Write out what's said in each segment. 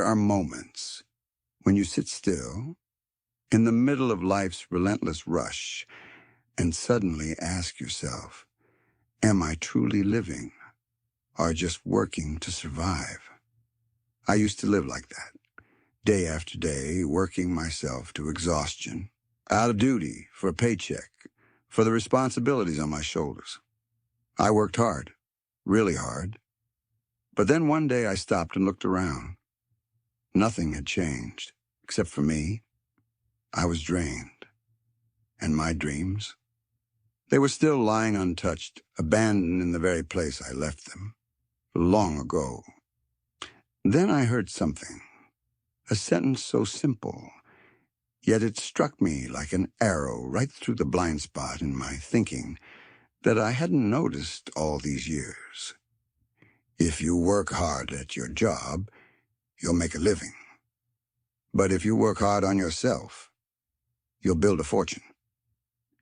are moments when you sit still in the middle of life's relentless rush and suddenly ask yourself, am I truly living or just working to survive? I used to live like that, day after day, working myself to exhaustion, out of duty for a paycheck, for the responsibilities on my shoulders. I worked hard, really hard. But then one day I stopped and looked around. Nothing had changed, except for me. I was drained. And my dreams? They were still lying untouched, abandoned in the very place I left them, long ago. Then I heard something, a sentence so simple, yet it struck me like an arrow right through the blind spot in my thinking that I hadn't noticed all these years. If you work hard at your job, you'll make a living. But if you work hard on yourself, you'll build a fortune.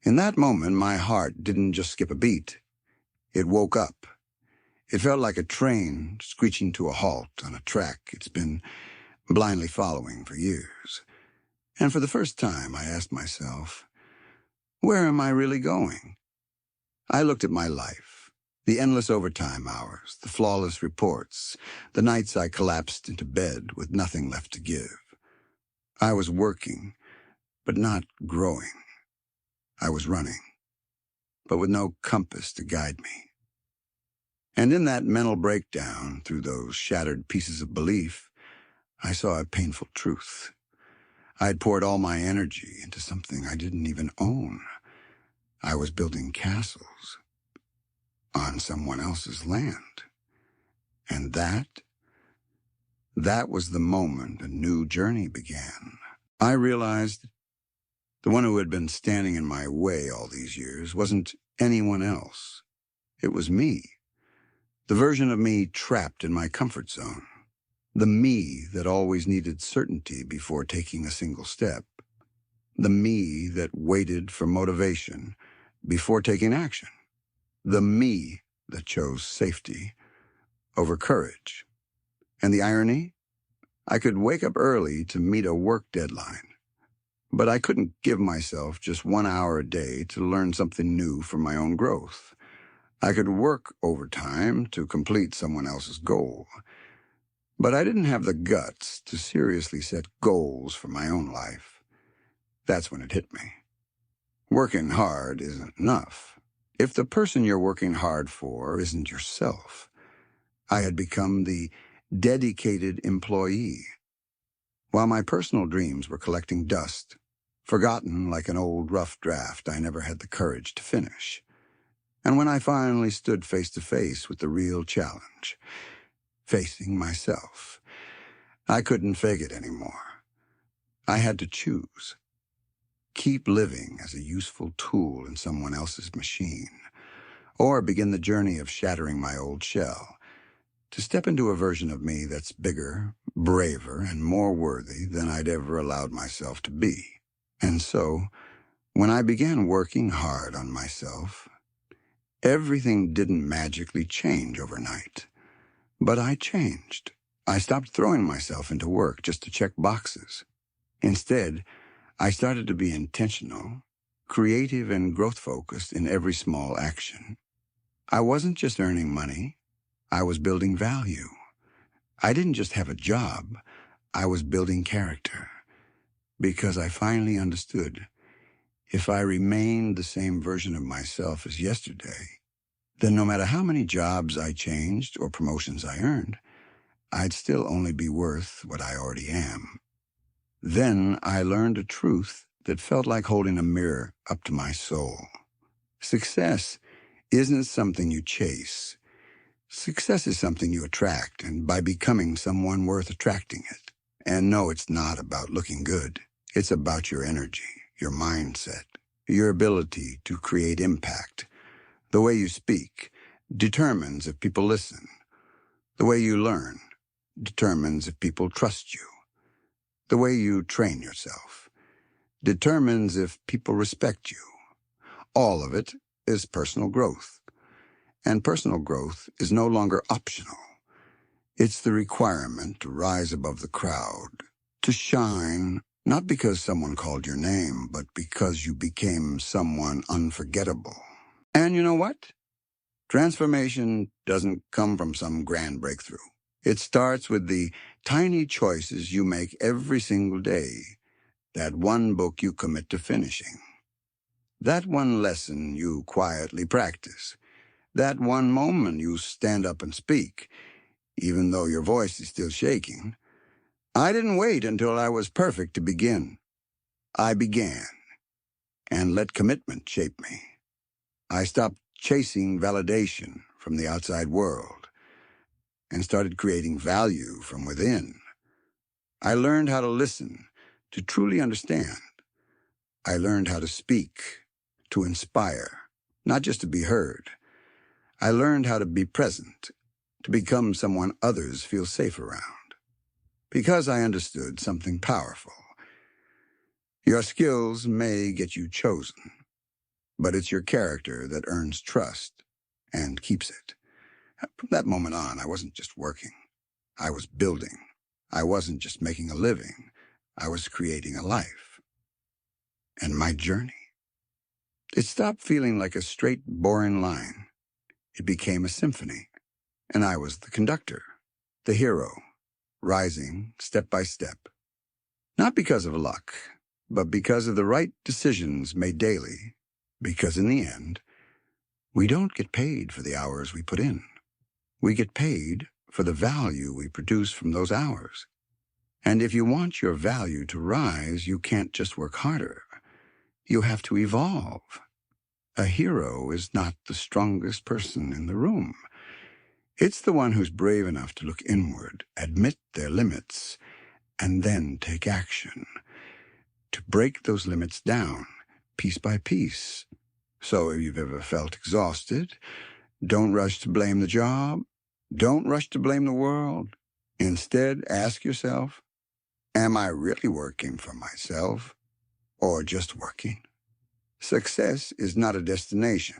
In that moment, my heart didn't just skip a beat. It woke up. It felt like a train screeching to a halt on a track it's been blindly following for years. And for the first time, I asked myself, where am I really going? I looked at my life, the endless overtime hours, the flawless reports, the nights I collapsed into bed with nothing left to give. I was working, but not growing. I was running, but with no compass to guide me. And in that mental breakdown, through those shattered pieces of belief, I saw a painful truth. I had poured all my energy into something I didn't even own. I was building castles on someone else's land. And that was the moment a new journey began. I realized the one who had been standing in my way all these years wasn't anyone else. It was me, the version of me trapped in my comfort zone, the me that always needed certainty before taking a single step, the me that waited for motivation before taking action, the me that chose safety over courage. And the irony? I could wake up early to meet a work deadline, but I couldn't give myself just 1 hour a day to learn something new for my own growth. I could work overtime to complete someone else's goal, but I didn't have the guts to seriously set goals for my own life. That's when it hit me. Working hard isn't enough. If the person you're working hard for isn't yourself, I had become the dedicated employee. While my personal dreams were collecting dust, forgotten like an old rough draft I never had the courage to finish. And when I finally stood face to face with the real challenge, facing myself, I couldn't fake it anymore. I had to choose. Keep living as a useful tool in someone else's machine, or begin the journey of shattering my old shell, to step into a version of me that's bigger, braver, and more worthy than I'd ever allowed myself to be. And so, when I began working hard on myself, everything didn't magically change overnight. But I changed. I stopped throwing myself into work just to check boxes. Instead, I started to be intentional, creative, and growth-focused in every small action. I wasn't just earning money. I was building value. I didn't just have a job. I was building character. Because I finally understood, if I remained the same version of myself as yesterday, then no matter how many jobs I changed or promotions I earned, I'd still only be worth what I already am. Then I learned a truth that felt like holding a mirror up to my soul. Success isn't something you chase. Success is something you attract, and by becoming someone worth attracting it. And no, it's not about looking good. It's about your energy, your mindset, your ability to create impact. The way you speak determines if people listen. The way you learn determines if people trust you. The way you train yourself determines if people respect you. All of it is personal growth. And personal growth is no longer optional. It's the requirement to rise above the crowd, to shine, not because someone called your name, but because you became someone unforgettable. And you know what? Transformation doesn't come from some grand breakthrough. It starts with the tiny choices you make every single day, that one book you commit to finishing, that one lesson you quietly practice, that one moment you stand up and speak, even though your voice is still shaking. I didn't wait until I was perfect to begin. I began and let commitment shape me. I stopped chasing validation from the outside world and started creating value from within. I learned how to listen, to truly understand. I learned how to speak, to inspire, not just to be heard. I learned how to be present, to become someone others feel safe around. Because I understood something powerful. Your skills may get you chosen, but it's your character that earns trust and keeps it. From that moment on, I wasn't just working. I was building. I wasn't just making a living. I was creating a life. And my journey? It stopped feeling like a straight, boring line. It became a symphony, and I was the conductor, the hero, rising step by step. Not because of luck, but because of the right decisions made daily. Because in the end, we don't get paid for the hours we put in. We get paid for the value we produce from those hours. And if you want your value to rise, you can't just work harder. You have to evolve. A hero is not the strongest person in the room. It's the one who's brave enough to look inward, admit their limits, and then take action. To break those limits down, piece by piece. So if you've ever felt exhausted, don't rush to blame the job. Don't rush to blame the world. Instead, ask yourself, am I really working for myself or just working? Success is not a destination.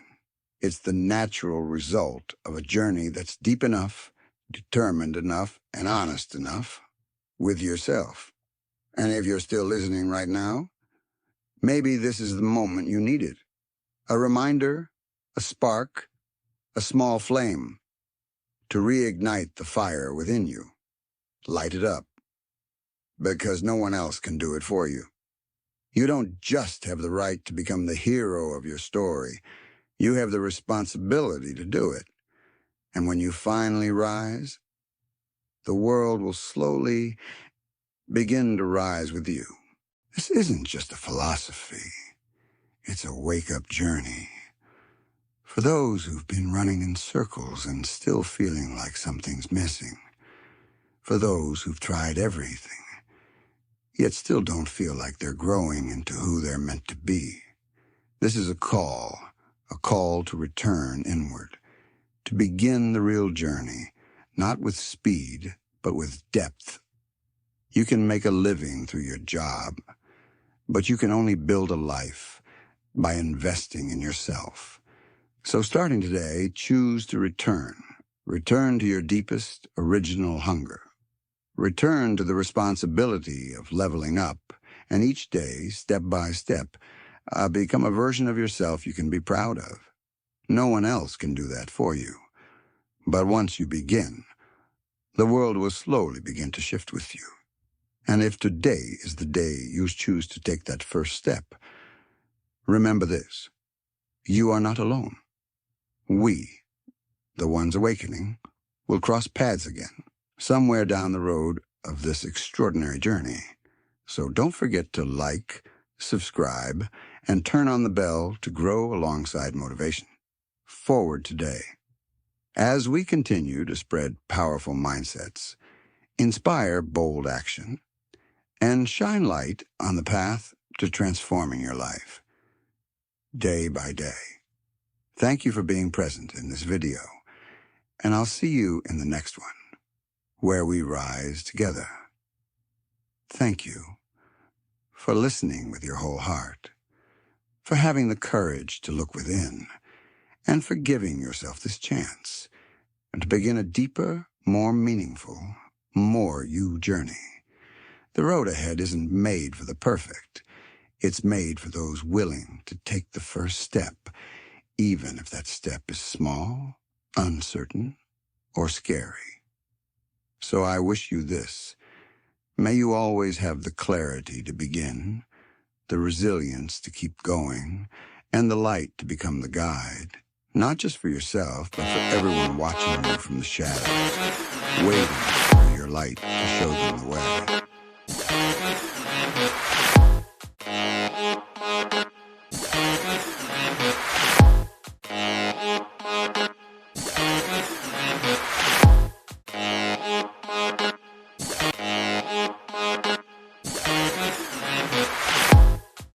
It's the natural result of a journey that's deep enough, determined enough, and honest enough with yourself. And if you're still listening right now, maybe this is the moment you needed. A reminder, a spark, a small flame to reignite the fire within you. Light it up, because no one else can do it for you. You don't just have the right to become the hero of your story. You have the responsibility to do it. And when you finally rise, the world will slowly begin to rise with you. This isn't just a philosophy. It's a wake-up journey. For those who've been running in circles and still feeling like something's missing. For those who've tried everything, yet still don't feel like they're growing into who they're meant to be. This is a call to return inward, to begin the real journey, not with speed, but with depth. You can make a living through your job, but you can only build a life by investing in yourself. So starting today, choose to return. Return to your deepest, original hunger. Return to the responsibility of leveling up, and each day, step by step, become a version of yourself you can be proud of. No one else can do that for you. But once you begin, the world will slowly begin to shift with you. And if today is the day you choose to take that first step, remember this: you are not alone. We, the ones awakening, will cross paths again, somewhere down the road of this extraordinary journey. So don't forget to like, subscribe, and turn on the bell to grow alongside motivation. Forward today. As we continue to spread powerful mindsets, inspire bold action, and shine light on the path to transforming your life, day by day. Thank you for being present in this video, and I'll see you in the next one, where we rise together. Thank you for listening with your whole heart, for having the courage to look within, and for giving yourself this chance and to begin a deeper, more meaningful, more you journey. The road ahead isn't made for the perfect. It's made for those willing to take the first step, even if that step is small, uncertain, or scary. So I wish you this. May you always have the clarity to begin, the resilience to keep going, and the light to become the guide, not just for yourself, but for everyone watching you from the shadows, waiting for your light to show them the way.